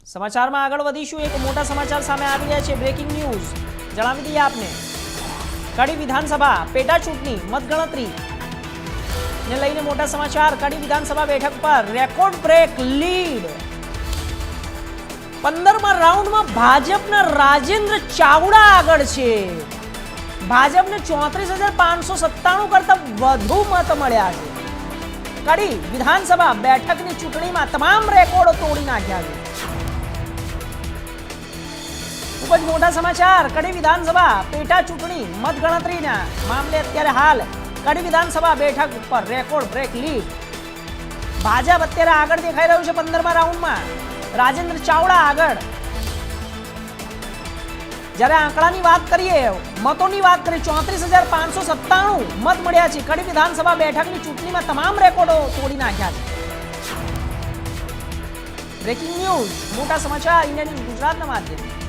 સમાચારમાં આગળ વધીશું। એક મોટા સમાચાર સામે આવી રહ્યા છે। બ્રેકિંગ ન્યૂઝ જણાવી દઈએ આપને। કડી વિધાનસભા પેટા ચૂંટણી મતગણતરી ને લઈને મોટા સમાચાર। કડી વિધાનસભા બેઠક પર રેકોર્ડ બ્રેક લીડ। 15મા રાઉન્ડમાં ભાજપના રાજેન્દ્ર ચાવડા આગળ છે। ભાજપને 34,597 કરતા વધુ મત મળ્યા છે। કડી વિધાનસભા બેઠકની ચૂંટણીમાં તમામ રેકોર્ડો તોડી નાખ્યા છે। खूब ज मोटा समाचार। कड़ी विधानसभा पेटा चूंटणी मतगणतरीना मामले अत्यारे हाल कड़ी विधानसभा बैठक पर रेकॉर्ड ब्रेक लीड। भाजप अत्यारे आगळ देखाई रह्युं छे। 15मा राउंडमां राजेंद्र चावड़ा आगळ। ज्यारे आंकड़ानी वात करीए, मतोनी वात करीए, 34,597 मत मळ्या छे। कड़ी विधानसभा बैठकनी चूंटणीमां तमाम रेकॉर्डो तोड़ी नाख्या छे। ब्रेकिंग न्यूज मोटा समाचार इंडिया न्यूज गुजरातना माध्यमथी।